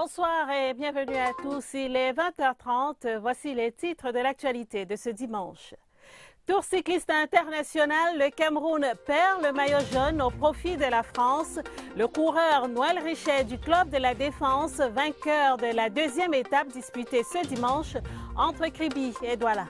Bonsoir et bienvenue à tous. Il est 20h30. Voici les titres de l'actualité de ce dimanche. Tour cycliste international, le Cameroun perd le maillot jaune au profit de la France. Le coureur Noël Richet du Club de la Défense, vainqueur de la deuxième étape disputée ce dimanche entre Kribi et Douala.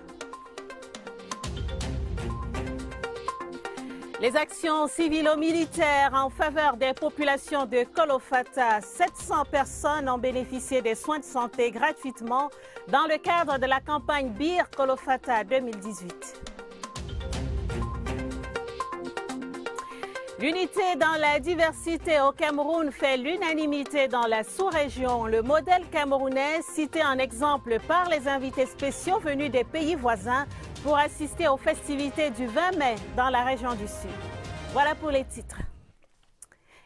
Les actions civilo-militaires en faveur des populations de Kolofata. 700 personnes ont bénéficié des soins de santé gratuitement dans le cadre de la campagne Bir Kolofata 2018. L'unité dans la diversité au Cameroun fait l'unanimité dans la sous-région. Le modèle camerounais, cité en exemple par les invités spéciaux venus des pays voisins pour assister aux festivités du 20 mai dans la région du Sud. Voilà pour les titres.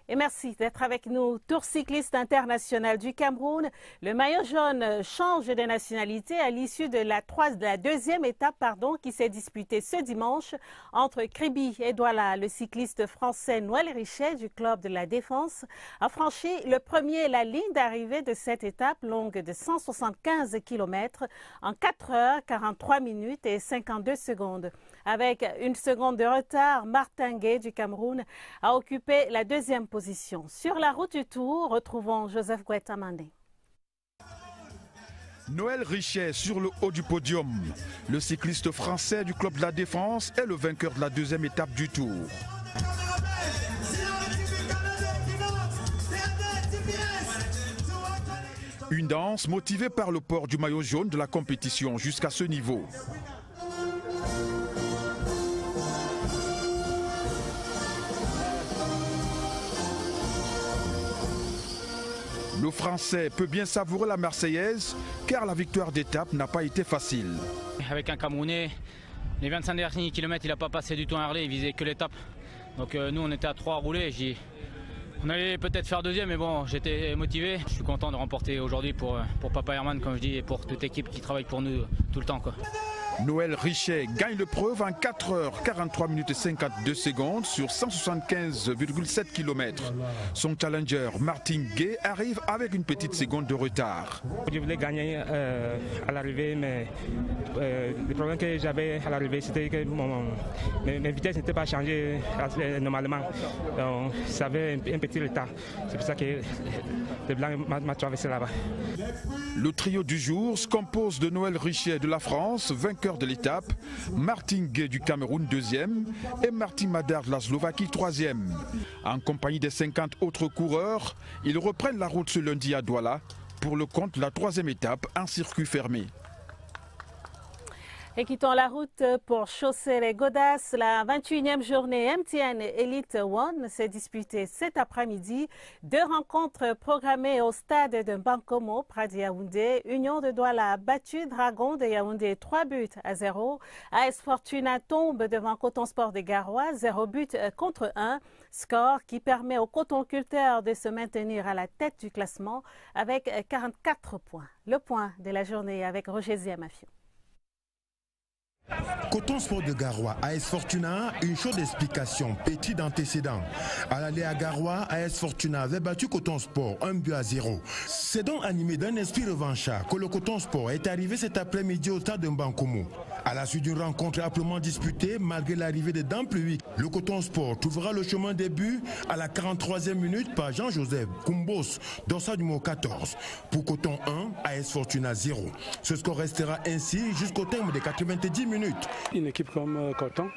Et merci d'être avec nous. Tour cycliste international du Cameroun. Le maillot jaune change de nationalité à l'issue de la deuxième étape qui s'est disputée ce dimanche entre Kribi et Douala. Le cycliste français Noël Richet du Club de la Défense a franchi le premier la ligne d'arrivée de cette étape longue de 175 km en 4 heures 43 minutes et 52 secondes. Avec une seconde de retard, Martin Gueye du Cameroun a occupé la deuxième position. Sur la route du Tour, retrouvons Joseph Gouet-Amandé. Noël Richet sur le haut du podium. Le cycliste français du Club de la Défense est le vainqueur de la deuxième étape du Tour. Une danse motivée par le port du maillot jaune de la compétition jusqu'à ce niveau. Le Français peut bien savourer la Marseillaise car la victoire d'étape n'a pas été facile. Avec un Camerounais, les 25 derniers kilomètres, il n'a pas passé du tout un Harley, il visait que l'étape. Donc nous, on était à 3 à rouler. On allait peut-être faire deuxième, mais bon, j'étais motivé. Je suis content de remporter aujourd'hui pour Papa Herman, comme je dis, et pour toute l'équipe qui travaille pour nous tout le temps, quoi. Noël Richet gagne l'épreuve en 4 heures 43 minutes et 52 secondes sur 175,7 km. Son challenger Martin Gueye arrive avec une petite seconde de retard. Je voulais gagner à l'arrivée, mais le problème que j'avais à l'arrivée, c'était que mes vitesses n'étaient pas changées normalement. Donc, ça avait un petit retard. C'est pour ça que le blanc m'a traversé là-bas. Le trio du jour se compose de Noël Richet de la France, vainqueur de l'étape, Martin Gueye du Cameroun deuxième et Martin Madar de la Slovaquie troisième. En compagnie des 50 autres coureurs, ils reprennent la route ce lundi à Douala pour le compte de la troisième étape en circuit fermé. Et quittons la route pour chausser les godasses. La 21e journée MTN Elite One s'est disputée cet après-midi. 2 rencontres programmées au stade de Bankomo, près de Yaoundé. Union de Douala a battu Dragon de Yaoundé 3-0. AS Fortuna tombe devant Coton Sport de Garoua, 0-1. Score qui permet aux cotonculteurs de se maintenir à la tête du classement avec 44 points. Le point de la journée avec Roger Ziamafio. Coton Sport de Garoua, AS Fortuna, une chaude explication, petit d'antécédent. À l'aller à Garoua, AS Fortuna avait battu Coton Sport 1-0. C'est donc animé d'un esprit revanchard que le Coton Sport est arrivé cet après-midi au stade de Mbankomo. À la suite d'une rencontre amplement disputée, malgré l'arrivée des dents pluies, le Coton Sport trouvera le chemin des buts à la 43e minute par Jean-Joseph Kumbos, dossard numéro 14. Pour Coton 1, AS Fortuna 0. Ce score restera ainsi jusqu'au terme des 90 minutes. Une équipe comme Coton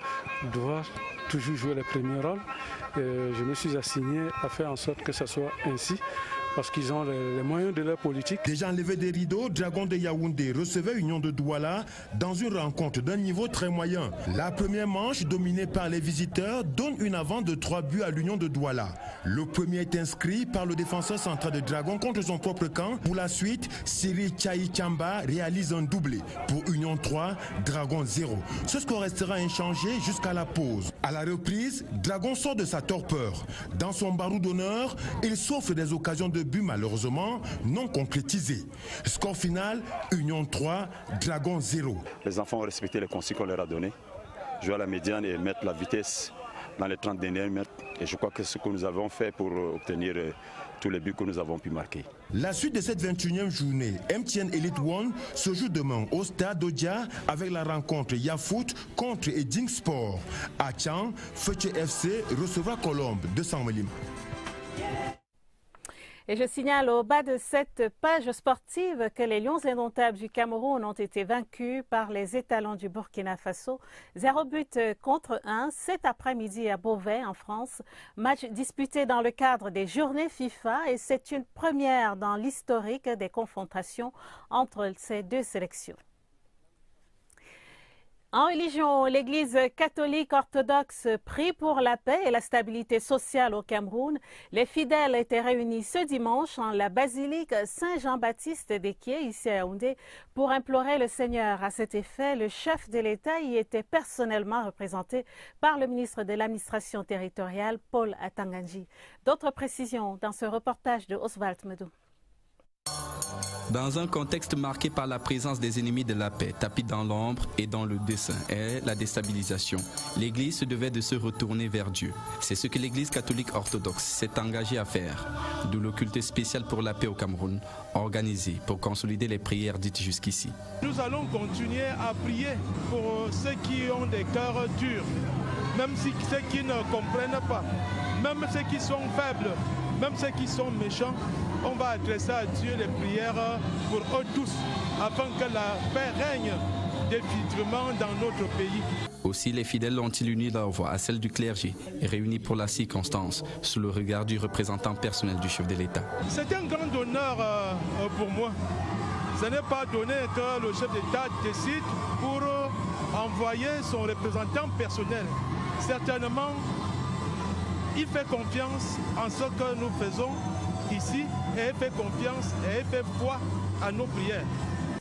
doit toujours jouer le premier rôle. Je me suis assigné à faire en sorte que ça soit ainsi, parce qu'ils ont les moyens de leur politique. Déjà enlevé des rideaux, Dragon de Yaoundé recevait Union de Douala dans une rencontre d'un niveau très moyen. La première manche, dominée par les visiteurs, donne une avance de 3 buts à l'Union de Douala. Le premier est inscrit par le défenseur central de Dragon contre son propre camp. Pour la suite, Siri Chaï Chamba réalise un doublé. Pour Union 3, Dragon 0. Ce score restera inchangé jusqu'à la pause. À la reprise, Dragon sort de sa torpeur. Dans son barou d'honneur, il s'offre des occasions de but malheureusement non concrétisées. Score final, Union 3, Dragon 0. Les enfants ont respecté les consignes qu'on leur a données. Jouer à la médiane et mettre la vitesse dans les 30 derniers mètres. Et je crois que ce que nous avons fait pour obtenir tous les buts que nous avons pu marquer. La suite de cette 21e journée, MTN Elite One se joue demain au stade Odia avec la rencontre Yafoot contre Eding Sport. À Tchang, Fetche FC recevra Colombe de Saint-Mélim. Et je signale au bas de cette page sportive que les Lions indomptables du Cameroun ont été vaincus par les étalons du Burkina Faso. 0 but contre 1 cet après-midi à Beauvais en France. Match disputé dans le cadre des journées FIFA et c'est une première dans l'historique des confrontations entre ces deux sélections. En religion, l'Église catholique orthodoxe prie pour la paix et la stabilité sociale au Cameroun. Les fidèles étaient réunis ce dimanche en la basilique Saint-Jean-Baptiste d'Ekié, ici à Yaoundé, pour implorer le Seigneur. À cet effet, le chef de l'État y était personnellement représenté par le ministre de l'administration territoriale, Paul Atanganji. D'autres précisions dans ce reportage de Oswald Medou. Dans un contexte marqué par la présence des ennemis de la paix, tapis dans l'ombre et dans le dessein, et la déstabilisation, l'Église se devait de se retourner vers Dieu. C'est ce que l'Église catholique orthodoxe s'est engagée à faire, d'où le culte spécial pour la paix au Cameroun, organisé pour consolider les prières dites jusqu'ici. Nous allons continuer à prier pour ceux qui ont des cœurs durs, même si ceux qui ne comprennent pas, même ceux qui sont faibles, même ceux qui sont méchants. On va adresser à Dieu les prières pour eux tous, afin que la paix règne définitivement dans notre pays. Aussi, les fidèles ont-ils uni leur voix à celle du clergé et réunis pour la circonstance, sous le regard du représentant personnel du chef de l'État. C'est un grand honneur pour moi. Ce n'est pas donné que le chef d'État décide pour envoyer son représentant personnel. Certainement, il fait confiance en ce que nous faisons ici et il fait confiance et il fait foi à nos prières.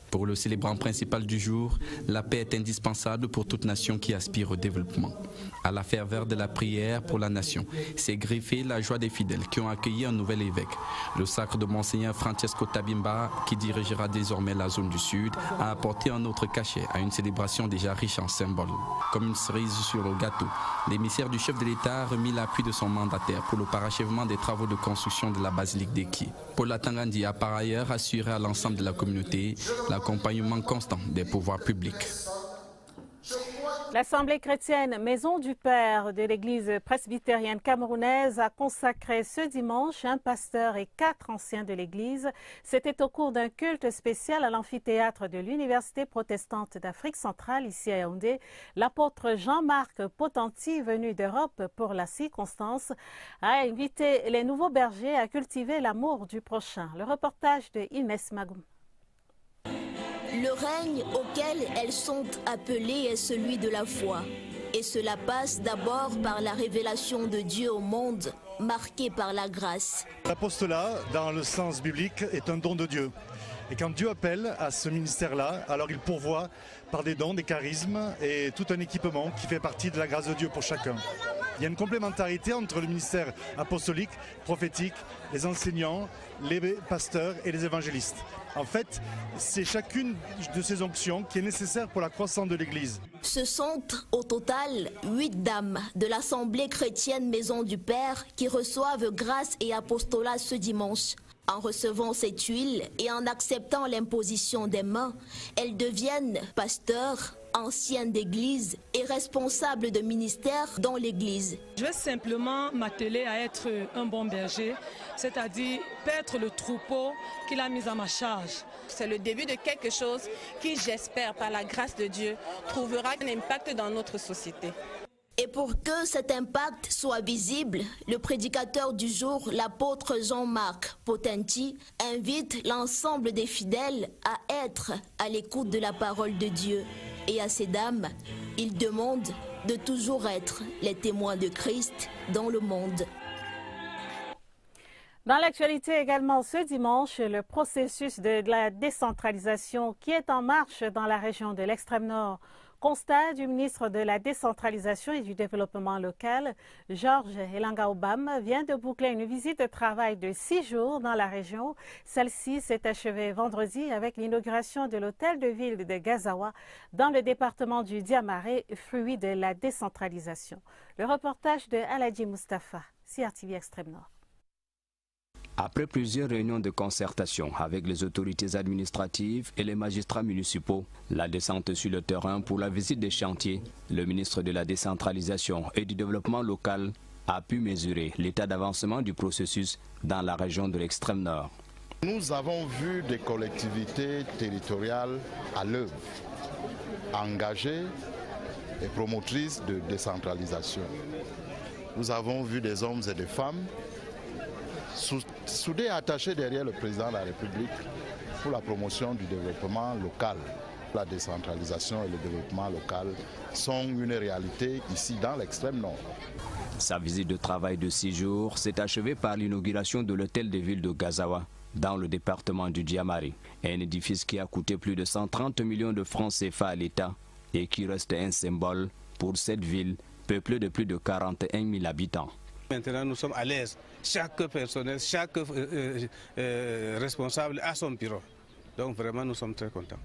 Pour le célébrant principal du jour, la paix est indispensable pour toute nation qui aspire au développement. À la ferveur de la prière pour la nation, s'est greffée la joie des fidèles qui ont accueilli un nouvel évêque. Le sacre de Monseigneur Francesco Tabimba, qui dirigera désormais la zone du Sud, a apporté un autre cachet à une célébration déjà riche en symboles. Comme une cerise sur le gâteau, l'émissaire du chef de l'État a remis l'appui de son mandataire pour le parachèvement des travaux de construction de la basilique d'Ekié. Paul Atanganji a par ailleurs assuré à l'ensemble de la communauté l'accompagnement constant des pouvoirs publics. L'Assemblée chrétienne Maison du Père de l'Église presbytérienne camerounaise a consacré ce dimanche un pasteur et 4 anciens de l'Église. C'était au cours d'un culte spécial à l'amphithéâtre de l'Université protestante d'Afrique centrale, ici à Yaoundé. L'apôtre Jean-Marc Potenti, venu d'Europe pour la circonstance, a invité les nouveaux bergers à cultiver l'amour du prochain. Le reportage de Inès Magoum. Le règne auquel elles sont appelées est celui de la foi. Et cela passe d'abord par la révélation de Dieu au monde, marquée par la grâce. L'apostolat, dans le sens biblique, est un don de Dieu. Et quand Dieu appelle à ce ministère-là, alors il pourvoit par des dons, des charismes et tout un équipement qui fait partie de la grâce de Dieu pour chacun. Il y a une complémentarité entre le ministère apostolique, prophétique, les enseignants, les pasteurs et les évangélistes. En fait, c'est chacune de ces onctions qui est nécessaire pour la croissance de l'Église. Ce sont au total 8 dames de l'Assemblée chrétienne Maison du Père qui reçoivent grâce et apostolat ce dimanche. En recevant cette huile et en acceptant l'imposition des mains, elles deviennent pasteurs, anciennes d'église et responsables de ministères dans l'église. Je vais simplement m'atteler à être un bon berger, c'est-à-dire paître le troupeau qu'il a mis à ma charge. C'est le début de quelque chose qui, j'espère, par la grâce de Dieu, trouvera un impact dans notre société. Et pour que cet impact soit visible, le prédicateur du jour, l'apôtre Jean-Marc Potenti, invite l'ensemble des fidèles à être à l'écoute de la parole de Dieu. Et à ces dames, il demande de toujours être les témoins de Christ dans le monde. Dans l'actualité également ce dimanche, le processus de la décentralisation qui est en marche dans la région de l'extrême nord. Constat du ministre de la Décentralisation et du Développement local, Georges Elanga Obam, vient de boucler une visite de travail de 6 jours dans la région. Celle-ci s'est achevée vendredi avec l'inauguration de l'hôtel de ville de Gazawa dans le département du Diamaré, fruit de la décentralisation. Le reportage de Aladji Mustafa, CRTV Extrême Nord. Après plusieurs réunions de concertation avec les autorités administratives et les magistrats municipaux, la descente sur le terrain pour la visite des chantiers, le ministre de la décentralisation et du développement local a pu mesurer l'état d'avancement du processus dans la région de l'extrême nord. Nous avons vu des collectivités territoriales à l'œuvre, engagées et promotrices de décentralisation. Nous avons vu des hommes et des femmes soudés et attachés derrière le président de la République pour la promotion du développement local. La décentralisation et le développement local sont une réalité ici dans l'extrême nord. Sa visite de travail de 6 jours s'est achevée par l'inauguration de l'hôtel de ville de Gazawa, dans le département du Diamari, un édifice qui a coûté plus de 130 millions de francs CFA à l'État et qui reste un symbole pour cette ville peuplée de plus de 41 000 habitants. Maintenant, nous sommes à l'aise. Chaque personnel, chaque responsable a son bureau. Donc vraiment, nous sommes très contents.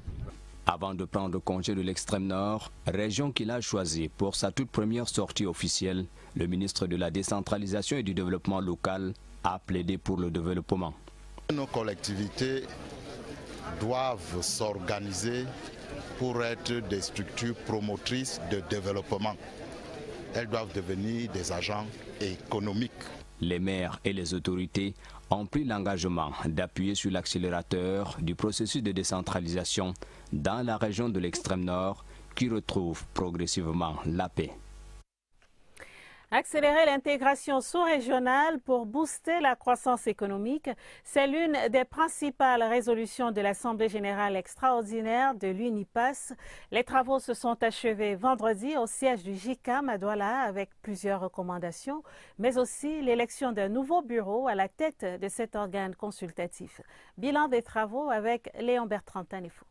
Avant de prendre congé de l'extrême nord, région qu'il a choisie pour sa toute première sortie officielle, le ministre de la décentralisation et du développement local a plaidé pour le développement. Nos collectivités doivent s'organiser pour être des structures promotrices de développement. Elles doivent devenir des agents économiques. Les maires et les autorités ont pris l'engagement d'appuyer sur l'accélérateur du processus de décentralisation dans la région de l'extrême nord qui retrouve progressivement la paix. Accélérer l'intégration sous-régionale pour booster la croissance économique, c'est l'une des principales résolutions de l'Assemblée générale extraordinaire de l'UNIPAS. Les travaux se sont achevés vendredi au siège du JICAM à Douala avec plusieurs recommandations, mais aussi l'élection d'un nouveau bureau à la tête de cet organe consultatif. Bilan des travaux avec Léon Bertrand Tanifo.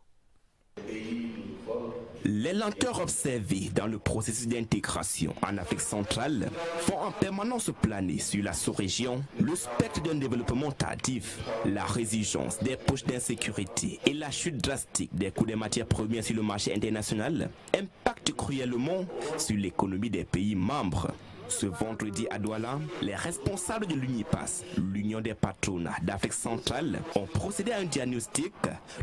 Les lenteurs observées dans le processus d'intégration en Afrique centrale font en permanence planer sur la sous-région le spectre d'un développement tardif, la résurgence des poches d'insécurité et la chute drastique des coûts des matières premières sur le marché international impactent cruellement sur l'économie des pays membres. Ce vendredi à Douala, les responsables de l'UNIPAS, l'Union des patronats d'Afrique centrale, ont procédé à un diagnostic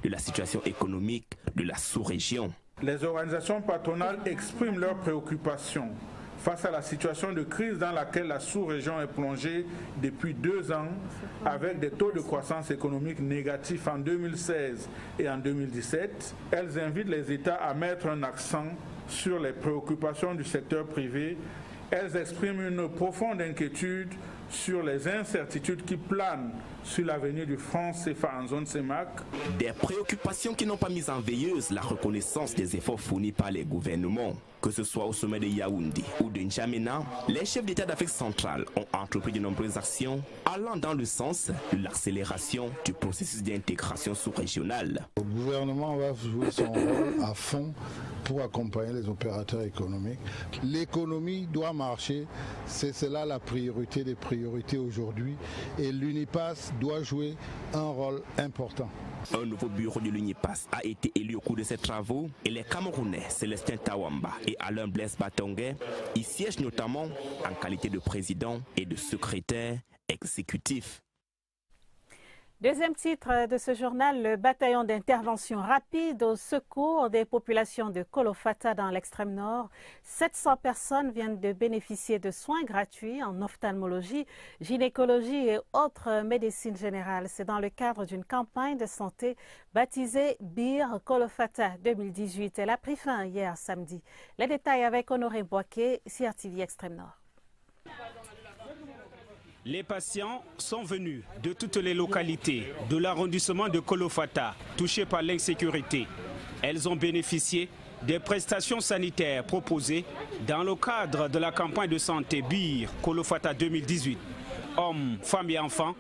de la situation économique de la sous-région. Les organisations patronales expriment leurs préoccupations face à la situation de crise dans laquelle la sous-région est plongée depuis 2 ans, avec des taux de croissance économique négatifs en 2016 et en 2017. Elles invitent les États à mettre un accent sur les préoccupations du secteur privé. Elles expriment une profonde inquiétude sur les incertitudes qui planent sur l'avenir du franc CFA en zone CEMAC. Des préoccupations qui n'ont pas mis en veilleuse la reconnaissance des efforts fournis par les gouvernements. Que ce soit au sommet de Yaoundé ou de N'Djamena, les chefs d'État d'Afrique centrale ont entrepris de nombreuses actions allant dans le sens de l'accélération du processus d'intégration sous-régionale. Le gouvernement va jouer son rôle à fond pour accompagner les opérateurs économiques. L'économie doit marcher, c'est cela la priorité des priorités aujourd'hui et l'UNIPAS doit jouer un rôle important. Un nouveau bureau de l'UNIPAS a été élu au cours de ces travaux et les Camerounais Célestin Tawamba et Alain Blaise Batonguet y siègent notamment en qualité de président et de secrétaire exécutif. Deuxième titre de ce journal, le bataillon d'intervention rapide au secours des populations de Kolofata dans l'extrême nord. 700 personnes viennent de bénéficier de soins gratuits en ophtalmologie, gynécologie et autres médecines générales. C'est dans le cadre d'une campagne de santé baptisée Bir Kolofata 2018. Elle a pris fin hier samedi. Les détails avec Honoré Boaké, CRTV Extrême Nord. Les patients sont venus de toutes les localités de l'arrondissement de Kolofata, touchées par l'insécurité. Elles ont bénéficié des prestations sanitaires proposées dans le cadre de la campagne de santé Bir Kolofata 2018. Hommes, femmes et enfants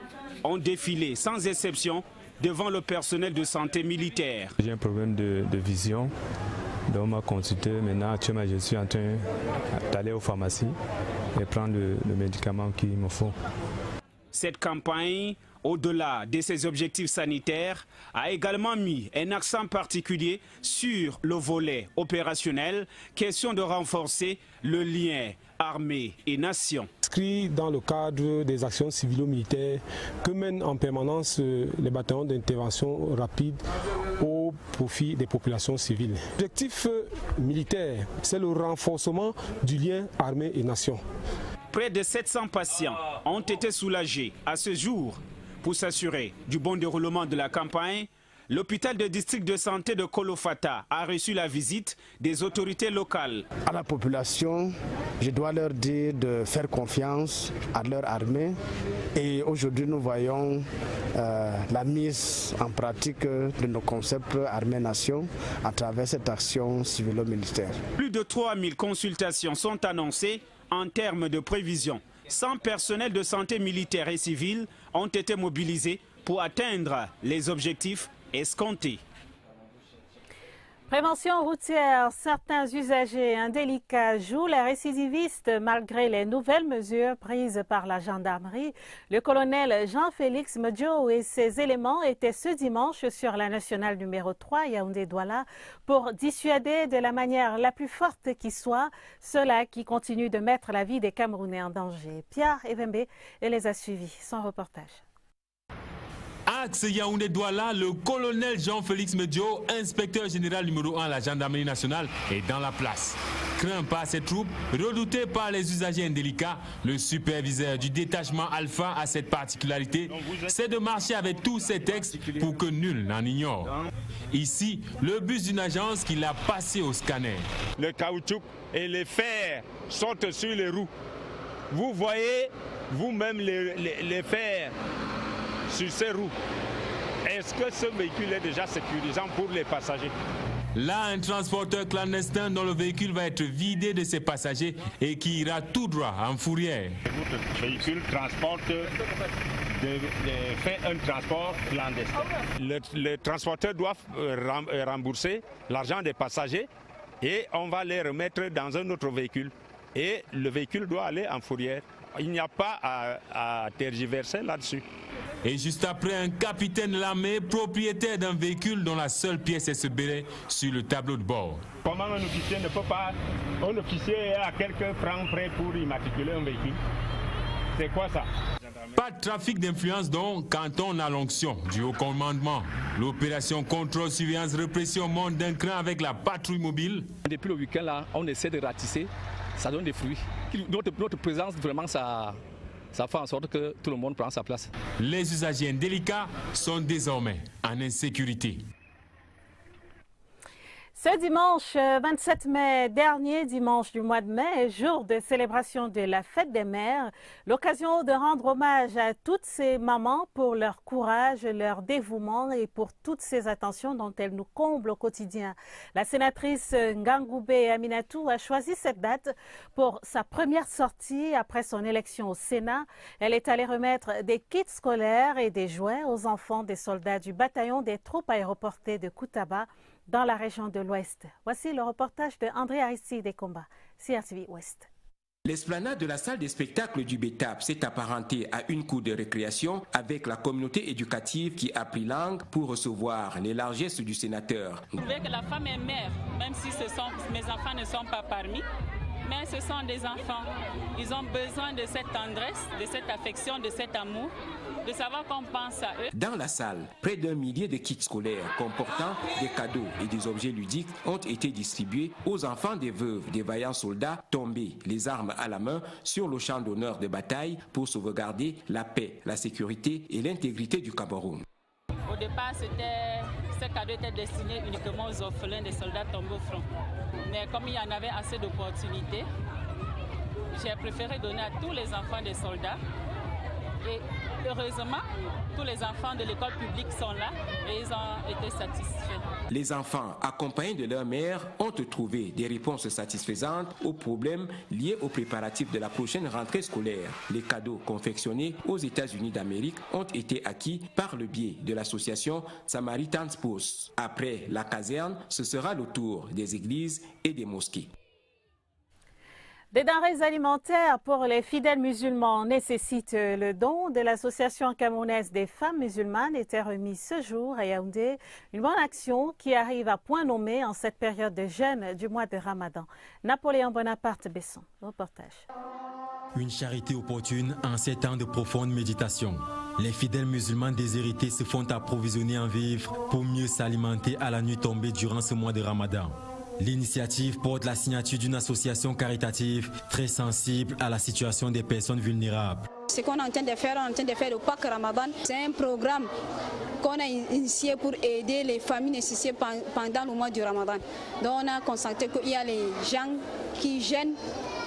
ont défilé sans exception devant le personnel de santé militaire. J'ai un problème de vision. Donc on m'a consulté. Maintenant, actuellement, je suis en train d'aller aux pharmacies et prendre le médicament qu'il me faut. Cette campagne, au-delà de ses objectifs sanitaires, a également mis un accent particulier sur le volet opérationnel, question de renforcer le lien armée et nation. Inscrit dans le cadre des actions civilo-militaires que mènent en permanence les bataillons d'intervention rapide au profit des populations civiles. L'objectif militaire, c'est le renforcement du lien armée et nation. Près de 700 patients ont été soulagés à ce jour. Pour s'assurer du bon déroulement de la campagne, l'hôpital de district de santé de Kolofata a reçu la visite des autorités locales. À la population, je dois leur dire de faire confiance à leur armée. Et aujourd'hui, nous voyons la mise en pratique de nos concepts armée-nation à travers cette action civilo-militaire. Plus de 3000 consultations sont annoncées en termes de prévision. 100 personnels de santé militaire et civils ont été mobilisés pour atteindre les objectifs escomptés. Prévention routière, certains usagers indélicats jouent les récidivistes malgré les nouvelles mesures prises par la gendarmerie. Le colonel Jean-Félix Medjo et ses éléments étaient ce dimanche sur la nationale numéro 3 Yaoundé-Douala pour dissuader de la manière la plus forte qui soit ceux-là qui continuent de mettre la vie des Camerounais en danger. Pierre Evembe les a suivis. Son reportage. Axe Yaoundé-Douala, le colonel Jean-Félix Medjo, inspecteur général numéro 1 à la gendarmerie nationale, est dans la place. Craint par ses troupes, redouté par les usagers indélicats, le superviseur du détachement Alpha a cette particularité, c'est de marcher avec tous ses textes pour que nul n'en ignore. Ici, le bus d'une agence qui l'a passé au scanner. Le caoutchouc et les fers sortent sur les roues. Vous voyez vous-même les fers sur ces roues. Est-ce que ce véhicule est déjà sécurisant pour les passagers? Là, un transporteur clandestin dont le véhicule va être vidé de ses passagers et qui ira tout droit en fourrière. Votre véhicule transporte fait un transport clandestin. Le transporteur doit rembourser l'argent des passagers et on va les remettre dans un autre véhicule. Et le véhicule doit aller en fourrière. Il n'y a pas à tergiverser là-dessus. Et juste après, un capitaine de l'armée, propriétaire d'un véhicule dont la seule pièce est ce béret sur le tableau de bord. Comment un officier ne peut pas... Un officier est à quelques francs près pour immatriculer un véhicule. C'est quoi ça? Pas de trafic d'influence donc quand on a l'onction du haut commandement. L'opération contrôle, surveillance, répression monte d'un cran avec la patrouille mobile. Depuis le week-end là, on essaie de ratisser, ça donne des fruits. Notre présence vraiment ça fait en sorte que tout le monde prend sa place. Les usagers indélicats sont désormais en insécurité. Ce dimanche 27 mai, dernier dimanche du mois de mai, jour de célébration de la fête des mères, l'occasion de rendre hommage à toutes ces mamans pour leur courage, leur dévouement et pour toutes ces attentions dont elles nous comblent au quotidien. La sénatrice Ngangoubé Aminatou a choisi cette date pour sa première sortie après son élection au Sénat. Elle est allée remettre des kits scolaires et des jouets aux enfants des soldats du bataillon des troupes aéroportées de Koutaba, dans la région de l'Ouest. Voici le reportage de André Arissi des combats, CRTV Ouest. L'esplanade de la salle des spectacles du BETAP s'est apparentée à une cour de récréation avec la communauté éducative qui a pris langue pour recevoir les largesses du sénateur. Je trouvais que la femme est mère, même si mes enfants ne sont pas parmi. Mais ce sont des enfants. Ils ont besoin de cette tendresse, de cette affection, de cet amour, de savoir qu'on pense à eux. Dans la salle, près d'1 millier de kits scolaires comportant des cadeaux et des objets ludiques ont été distribués aux enfants des veuves des vaillants soldats tombés, les armes à la main, sur le champ d'honneur de bataille pour sauvegarder la paix, la sécurité et l'intégrité du Cameroun. Au départ, ce cadeau était destiné uniquement aux orphelins des soldats tombés au front. Mais comme il y en avait assez d'opportunités, j'ai préféré donner à tous les enfants des soldats. Et heureusement, tous les enfants de l'école publique sont là et ils ont été satisfaits. Les enfants, accompagnés de leur mère, ont trouvé des réponses satisfaisantes aux problèmes liés aux préparatifs de la prochaine rentrée scolaire. Les cadeaux confectionnés aux États-Unis d'Amérique ont été acquis par le biais de l'association Samaritan's Purse. Après la caserne, ce sera le tour des églises et des mosquées. Des denrées alimentaires pour les fidèles musulmans nécessitent le don de l'Association camerounaise des femmes musulmanes était remis ce jour à Yaoundé. Une bonne action qui arrive à point nommé en cette période de jeûne du mois de Ramadan. Napoléon Bonaparte-Besson, reportage. Une charité opportune en ces temps de profonde méditation. Les fidèles musulmans déshérités se font approvisionner en vivres pour mieux s'alimenter à la nuit tombée durant ce mois de Ramadan. L'initiative porte la signature d'une association caritative très sensible à la situation des personnes vulnérables. Ce qu'on est en train de faire, le Pâques Ramadan, c'est un programme qu'on a initié pour aider les familles nécessitées pendant le mois du Ramadan. Donc on a constaté qu'il y a les gens qui gênent,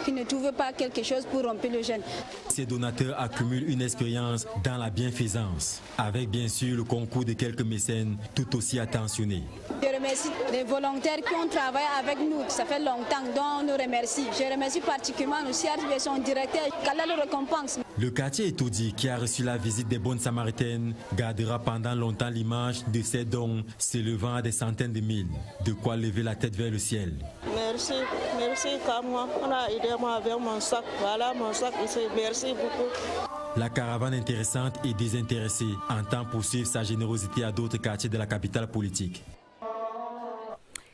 qui ne trouvent pas quelque chose pour rompre le jeûne. Ces donateurs accumulent une expérience dans la bienfaisance, avec bien sûr le concours de quelques mécènes tout aussi attentionnés. Je remercie les volontaires qui ont travaillé avec nous, ça fait longtemps, donc on nous remercie. Je remercie particulièrement aussi son directeur, qu'Allah le récompense. Le quartier Etoudi, qui a reçu la visite des bonnes samaritaines, gardera pendant longtemps l'image de ces dons s'élevant à des centaines de mille, de quoi lever la tête vers le ciel. Merci, merci Kamwa, on a aidé moi avec mon sac, voilà mon sac, merci beaucoup. La caravane intéressante et désintéressée entend poursuivre sa générosité à d'autres quartiers de la capitale politique.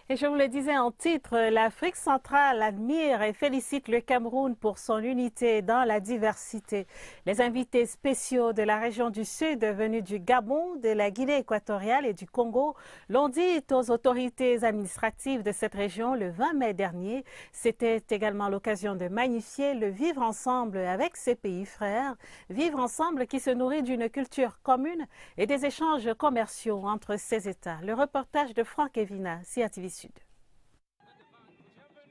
Et je vous le disais en titre, l'Afrique centrale admire et félicite le Cameroun pour son unité dans la diversité. Les invités spéciaux de la région du Sud venus du Gabon, de la Guinée équatoriale et du Congo l'ont dit aux autorités administratives de cette région le 20 mai dernier. C'était également l'occasion de magnifier le vivre ensemble avec ces pays frères. Vivre ensemble qui se nourrit d'une culture commune et des échanges commerciaux entre ces États. Le reportage de Franck Evina, CATV Sud.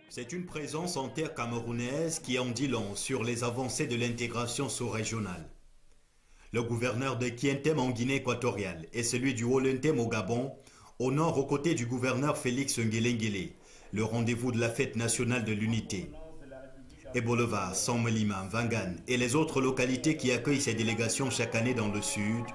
C'est une présence en terre camerounaise qui en dit long sur les avancées de l'intégration sous-régionale. Le gouverneur de Kientem en Guinée équatoriale et celui du Haut-Lentem au Gabon honorent aux côtés du gouverneur Félix Nguélé le rendez-vous de la fête nationale de l'unité. Ebolova, Sammelima, Vangan et les autres localités qui accueillent ces délégations chaque année dans le Sud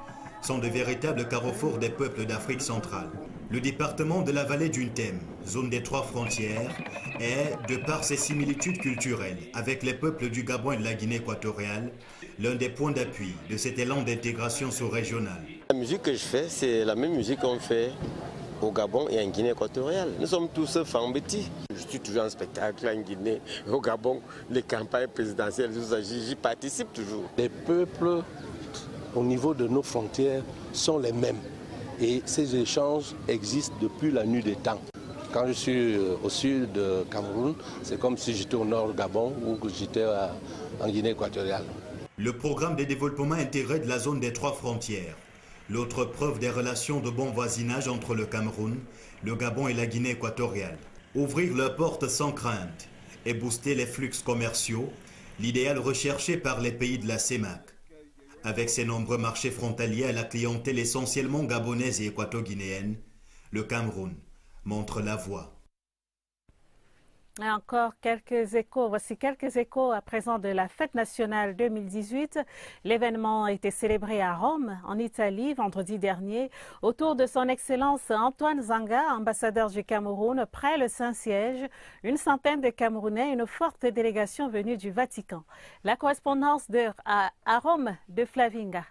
sont de véritables carrefours des peuples d'Afrique centrale. Le département de la vallée d'Untem, zone des 3 frontières, est, de par ses similitudes culturelles avec les peuples du Gabon et de la Guinée équatoriale, l'un des points d'appui de cet élan d'intégration sous-régionale. La musique que je fais, c'est la même musique qu'on fait au Gabon et en Guinée équatoriale. Nous sommes tous Fambeti. Je suis toujours en spectacle en Guinée, au Gabon, les campagnes présidentielles, j'y participe toujours. Les peuples au niveau de nos frontières sont les mêmes. Et ces échanges existent depuis la nuit des temps. Quand je suis au sud de Cameroun, c'est comme si j'étais au nord du Gabon ou que j'étais en Guinée équatoriale. Le programme de développement intégré de la zone des 3 frontières, l'autre preuve des relations de bon voisinage entre le Cameroun, le Gabon et la Guinée équatoriale. Ouvrir leurs portes sans crainte et booster les flux commerciaux, l'idéal recherché par les pays de la CEMAC. Avec ses nombreux marchés frontaliers à la clientèle essentiellement gabonaise et équato-guinéenne, le Cameroun montre la voie. Et encore quelques échos. Voici quelques échos à présent de la Fête nationale 2018. L'événement a été célébré à Rome, en Italie, vendredi dernier, autour de son Excellence Antoine Zanga, ambassadeur du Cameroun, près le Saint-Siège, une centaine de Camerounais, une forte délégation venue du Vatican. La correspondance à Rome de Flavinga.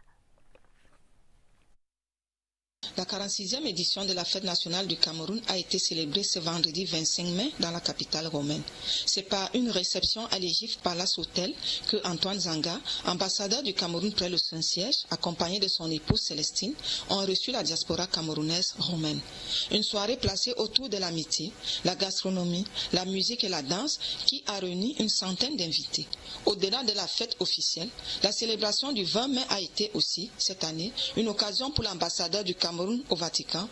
La 46e édition de la Fête nationale du Cameroun a été célébrée ce vendredi 25 mai dans la capitale romaine. C'est par une réception à l'Égypte Palace Hotel que Antoine Zanga, ambassadeur du Cameroun près le Saint-Siège, accompagné de son épouse Célestine, ont reçu la diaspora camerounaise romaine. Une soirée placée autour de l'amitié, la gastronomie, la musique et la danse qui a réuni une centaine d'invités. Au-delà de la fête officielle, la célébration du 20 mai a été aussi, cette année, une occasion pour l'ambassadeur du Cameroun au Vatican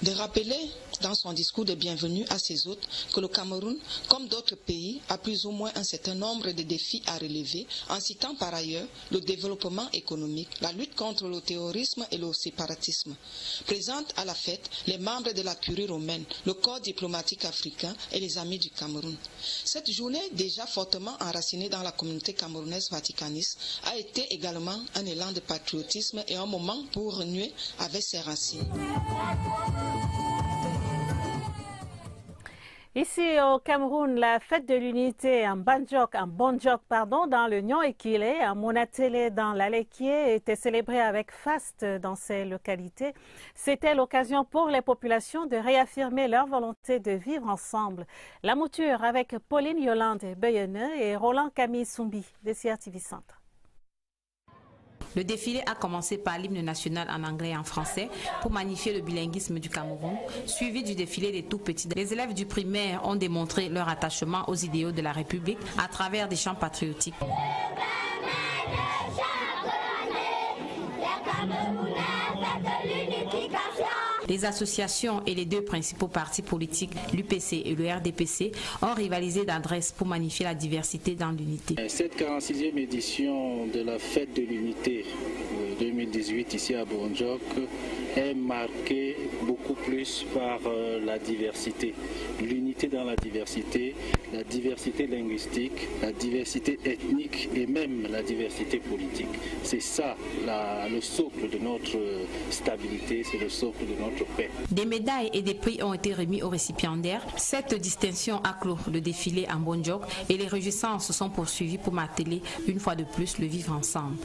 de rappeler dans son discours de bienvenue à ses hôtes que le Cameroun, comme d'autres pays, a plus ou moins un certain nombre de défis à relever, en citant par ailleurs le développement économique, la lutte contre le terrorisme et le séparatisme. Présente à la fête les membres de la curie romaine, le corps diplomatique africain et les amis du Cameroun. Cette journée, déjà fortement enracinée dans la communauté camerounaise vaticaniste, a été également un élan de patriotisme et un moment pour renouer avec ses racines. Ici au Cameroun, la fête de l'unité en Bonjok, dans le Nyon-Ekile, à Monatele dans l'Alekié, était célébrée avec faste dans ces localités. C'était l'occasion pour les populations de réaffirmer leur volonté de vivre ensemble. La mouture avec Pauline Yolande Beyene et Roland Camille Soumbi de CRTV Centre. Le défilé a commencé par l'hymne national en anglais et en français pour magnifier le bilinguisme du Cameroun, suivi du défilé des tout-petits. Les élèves du primaire ont démontré leur attachement aux idéaux de la République à travers des chants patriotiques. Les associations et les deux principaux partis politiques, l'UPC et le RDPC, ont rivalisé d'adresse pour magnifier la diversité dans l'unité. Cette 46e édition de la fête de l'unité 2018 ici à Bonjok est marquée beaucoup plus par la diversité. L'unité dans la diversité linguistique, la diversité ethnique et même la diversité politique. C'est ça le socle de notre stabilité, c'est le socle de notre paix. Des médailles et des prix ont été remis aux récipiendaires. Cette distinction a clos le défilé en Bonjok et les réjouissances se sont poursuivies pour marteler une fois de plus le vivre ensemble.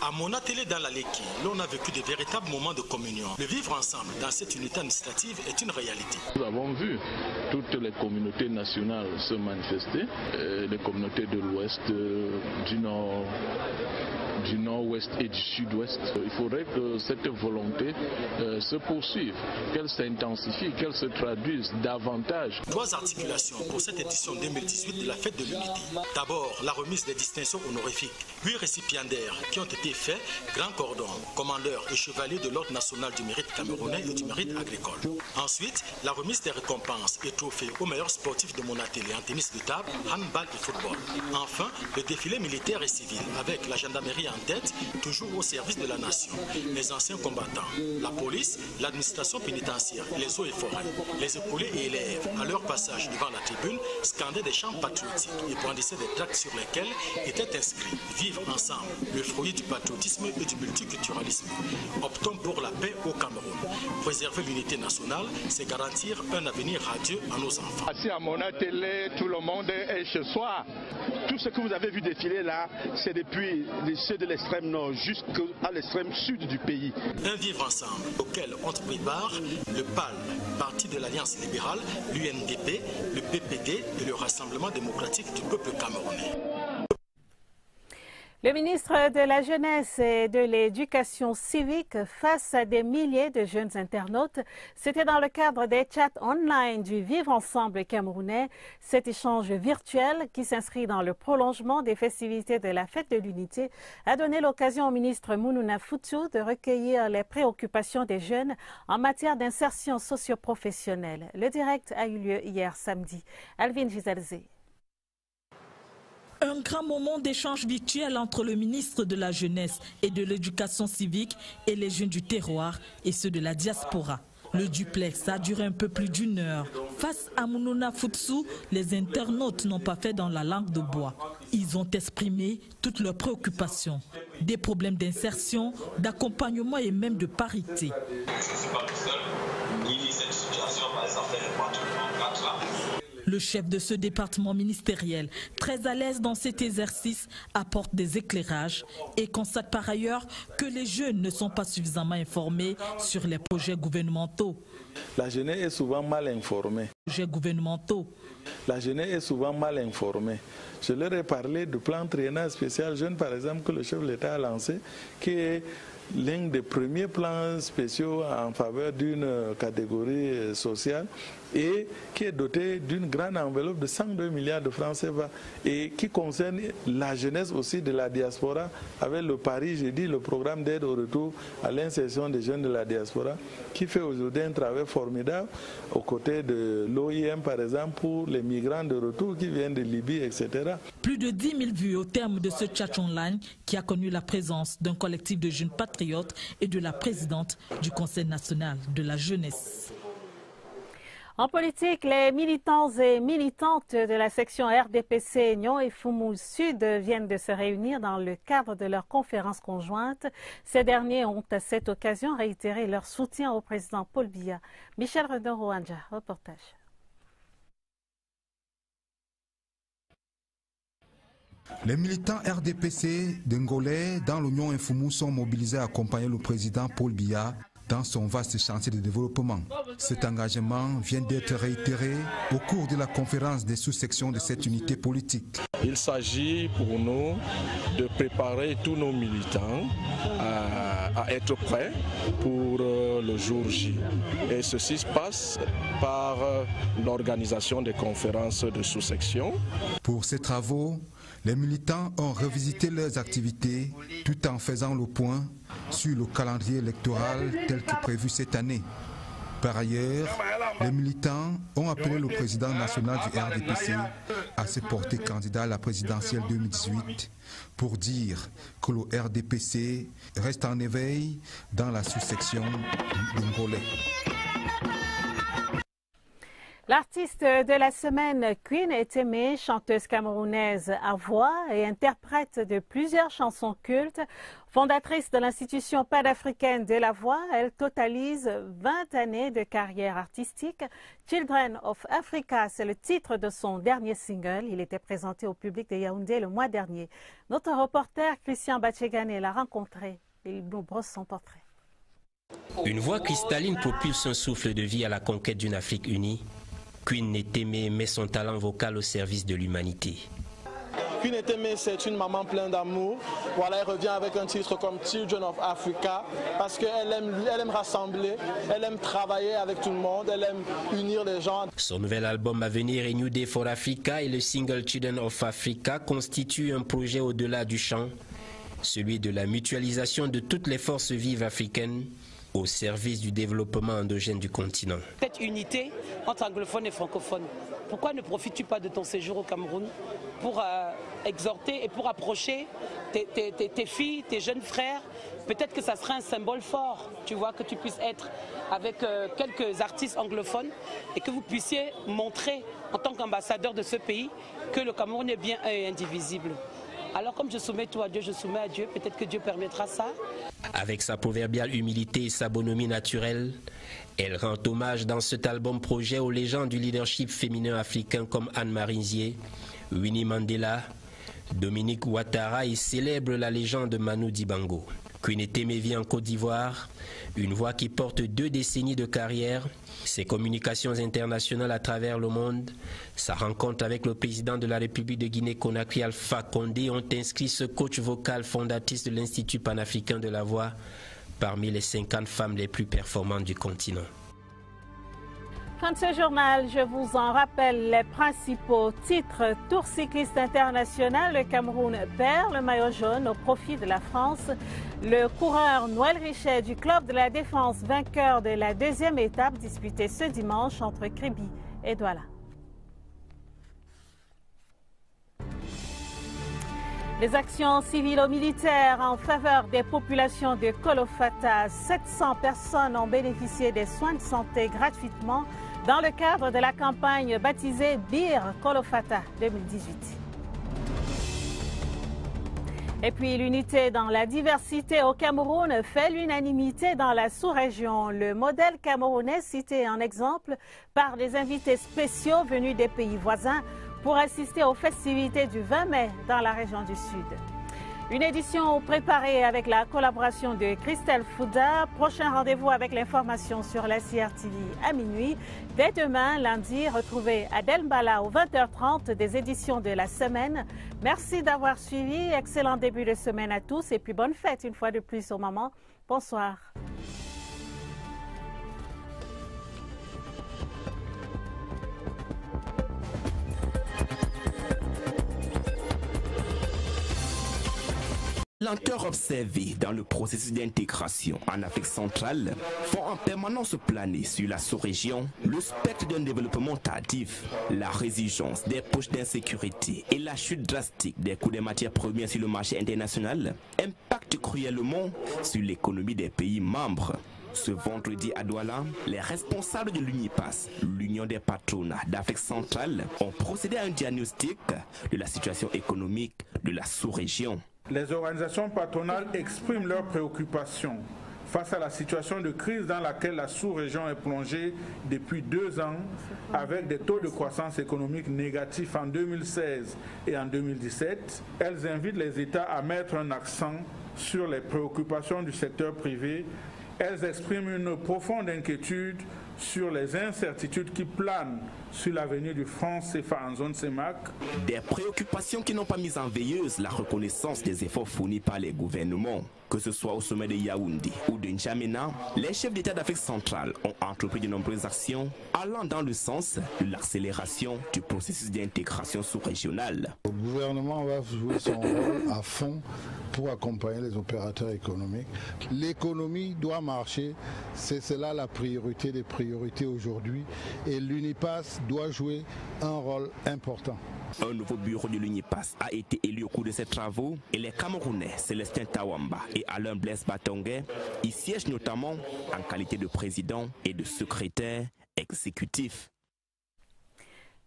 À Monatele dans l'Aleki, l'on a vécu de véritables moments de communion. Le vivre ensemble dans cette unité administrative est une réalité. Nous avons vu toutes les communautés nationales se manifester, les communautés de l'Ouest, du Nord, du Nord-Ouest et du Sud-Ouest. Il faudrait que cette volonté se poursuive, qu'elle s'intensifie, qu'elle se traduise davantage. 3 articulations pour cette édition 2018 de la fête de l'unité. D'abord, la remise des distinctions honorifiques. 8 récipiendaires qui ont été faits grand cordon, commandeur et chevalier de l'ordre national du mérite camerounais et du mérite agricole. Ensuite, la remise des récompenses et trophées aux meilleurs sportifs de Monatele en tennis de table, handball et football. Enfin, le défilé militaire et civil avec la gendarmerie en tête, toujours au service de la nation. Les anciens combattants, la police, l'administration pénitentiaire, les eaux et forêts, les écoulés et élèves, à leur passage devant la tribune, scandaient des chants patriotiques et brandissaient des tracts sur lesquels était inscrit « Vivre ensemble, le fruit du patriotisme et du multiculturalisme. Optons pour la paix au Cameroun. Préserver l'unité nationale, c'est garantir un avenir radieux à nos enfants. Ici à Monatele, tout le monde est chez soi. Tout ce que vous avez vu défiler là, c'est depuis ceux de l'extrême nord jusqu'à l'extrême sud du pays. Un vivre ensemble auquel ont pris part le PAL, Parti de l'Alliance libérale, l'UNDP, le PPD et le Rassemblement démocratique du peuple camerounais. Le ministre de la Jeunesse et de l'Éducation civique face à des milliers de jeunes internautes, c'était dans le cadre des chats online du Vivre Ensemble camerounais. Cet échange virtuel qui s'inscrit dans le prolongement des festivités de la fête de l'unité a donné l'occasion au ministre Mounouna Foutou de recueillir les préoccupations des jeunes en matière d'insertion socio-professionnelle. Le direct a eu lieu hier samedi. Alvin Gizelze. Un grand moment d'échange virtuel entre le ministre de la Jeunesse et de l'Éducation civique et les jeunes du terroir et ceux de la diaspora. Le duplex a duré un peu plus d'1 heure. Face à Mounouna Foutsou, les internautes n'ont pas fait dans la langue de bois. Ils ont exprimé toutes leurs préoccupations. Des problèmes d'insertion, d'accompagnement et même de parité. Je ne suis pas tout seul. Ni cette situation, par exemple, elle prend tout le monde 4 ans. Le chef de ce département ministériel, très à l'aise dans cet exercice, apporte des éclairages et constate par ailleurs que les jeunes ne sont pas suffisamment informés sur les projets gouvernementaux. La jeunesse est souvent mal informée. Projets gouvernementaux. La jeunesse est souvent mal informée. Je leur ai parlé du plan triennal spécial jeune, par exemple, que le chef de l'État a lancé, qui est l'un des premiers plans spéciaux en faveur d'une catégorie sociale et qui est doté d'une grande enveloppe de 102 milliards de francs CFA et qui concerne la jeunesse aussi de la diaspora avec le Paris, j'ai dit, le programme d'aide au retour à l'insertion des jeunes de la diaspora qui fait aujourd'hui un travail formidable aux côtés de l'OIM par exemple pour les migrants de retour qui viennent de Libye, etc. Plus de 10 000 vues au terme de ce chat online qui a connu la présence d'un collectif de jeunes patriotes et de la présidente du Conseil national de la jeunesse. En politique, les militants et militantes de la section RDPC Nyon et Foumou Sud viennent de se réunir dans le cadre de leur conférence conjointe. Ces derniers ont à cette occasion réitéré leur soutien au président Paul Biya. Michel Redon-Roanja, reportage. Les militants RDPC d'Ngolais dans l'Union Infoumou sont mobilisés à accompagner le président Paul Biya dans son vaste chantier de développement. Cet engagement vient d'être réitéré au cours de la conférence des sous-sections de cette unité politique. Il s'agit pour nous de préparer tous nos militants à être prêts pour le jour J. Et ceci se passe par l'organisation des conférences de sous-sections. Pour ces travaux, les militants ont revisité leurs activités tout en faisant le point sur le calendrier électoral tel que prévu cette année. Par ailleurs, les militants ont appelé le président national du RDPC à se porter candidat à la présidentielle 2018 pour dire que le RDPC reste en éveil dans la sous-section du Ngolais. L'artiste de la semaine, Queen Eteme, chanteuse camerounaise à voix et interprète de plusieurs chansons cultes. Fondatrice de l'institution panafricaine de la voix, elle totalise 20 années de carrière artistique. Children of Africa, c'est le titre de son dernier single. Il était présenté au public de Yaoundé le mois dernier. Notre reporter Christian Bachegane l'a rencontré. Il nous brosse son portrait. Une voix cristalline propulse un souffle de vie à la conquête d'une Afrique unie. Queen Eteme met son talent vocal au service de l'humanité. Queen Eteme, c'est une maman pleine d'amour. Voilà, elle revient avec un titre comme Children of Africa parce qu'elle aime rassembler, elle aime travailler avec tout le monde, elle aime unir les gens. Son nouvel album à venir, A New Day for Africa, et le single Children of Africa constituent un projet au-delà du chant, celui de la mutualisation de toutes les forces vives africaines au service du développement endogène du continent. Cette unité entre anglophones et francophones, pourquoi ne profites-tu pas de ton séjour au Cameroun pour exhorter et pour approcher tes filles, tes jeunes frères? Peut-être que ça serait un symbole fort, tu vois, que tu puisses être avec quelques artistes anglophones et que vous puissiez montrer en tant qu'ambassadeur de ce pays que le Cameroun est bien et indivisible. Alors comme je soumets tout à Dieu, je soumets à Dieu, peut-être que Dieu permettra ça. Avec sa proverbiale humilité et sa bonhomie naturelle, elle rend hommage dans cet album projet aux légendes du leadership féminin africain comme Anne-Marie Nzié, Winnie Mandela, Dominique Ouattara et célèbre la légende Manu Dibango. Queen Eteme vit en Côte d'Ivoire, une voix qui porte 2 décennies de carrière, ses communications internationales à travers le monde, sa rencontre avec le président de la République de Guinée-Conakry, Alpha Condé, ont inscrit ce coach vocal fondatrice de l'Institut panafricain de la voix parmi les 50 femmes les plus performantes du continent. Fin de ce journal, je vous en rappelle les principaux titres. Tour cycliste international, le Cameroun perd le maillot jaune au profit de la France. Le coureur Noël Richet du Club de la Défense, vainqueur de la 2e étape disputée ce dimanche entre Kribi et Douala. Les actions civilo-militaires en faveur des populations de Kolofata. 700 personnes ont bénéficié des soins de santé gratuitement dans le cadre de la campagne baptisée Bir Kolofata 2018. Et puis l'unité dans la diversité au Cameroun fait l'unanimité dans la sous-région. Le modèle camerounais cité en exemple par des invités spéciaux venus des pays voisins pour assister aux festivités du 20 mai dans la région du Sud. Une édition préparée avec la collaboration de Christelle Fouda. Prochain rendez-vous avec l'information sur la CRTV à minuit. Dès demain, lundi, retrouvez Adèle Mbala aux 20h30 des éditions de la semaine. Merci d'avoir suivi. Excellent début de semaine à tous et puis bonne fête une fois de plus au moment. Bonsoir. Lenteur observée dans le processus d'intégration en Afrique centrale font en permanence planer sur la sous-région le spectre d'un développement tardif, la résurgence des poches d'insécurité et la chute drastique des coûts des matières premières sur le marché international impactent cruellement sur l'économie des pays membres. Ce vendredi à Douala, les responsables de l'UNIPAS, l'Union des patronats d'Afrique centrale, ont procédé à un diagnostic de la situation économique de la sous-région. Les organisations patronales expriment leurs préoccupations face à la situation de crise dans laquelle la sous-région est plongée depuis 2 ans, avec des taux de croissance économique négatifs en 2016 et en 2017, elles invitent les États à mettre un accent sur les préoccupations du secteur privé. Elles expriment une profonde inquiétude sur les incertitudes qui planent sur l'avenir du franc CFA en zone CEMAC. Des préoccupations qui n'ont pas mis en veilleuse la reconnaissance des efforts fournis par les gouvernements. Que ce soit au sommet de Yaoundé ou de N'Djamena, les chefs d'État d'Afrique centrale ont entrepris de nombreuses actions allant dans le sens de l'accélération du processus d'intégration sous-régionale. Le gouvernement va jouer son rôle à fond pour accompagner les opérateurs économiques. L'économie doit marcher, c'est cela la priorité des priorités aujourd'hui, et l'UNIPAS doit jouer un rôle important. Un nouveau bureau de l'UNIPAS a été élu au cours de ces travaux et les Camerounais Célestin Tawamba et Alain Blaise Batonguet y siègent notamment en qualité de président et de secrétaire exécutif.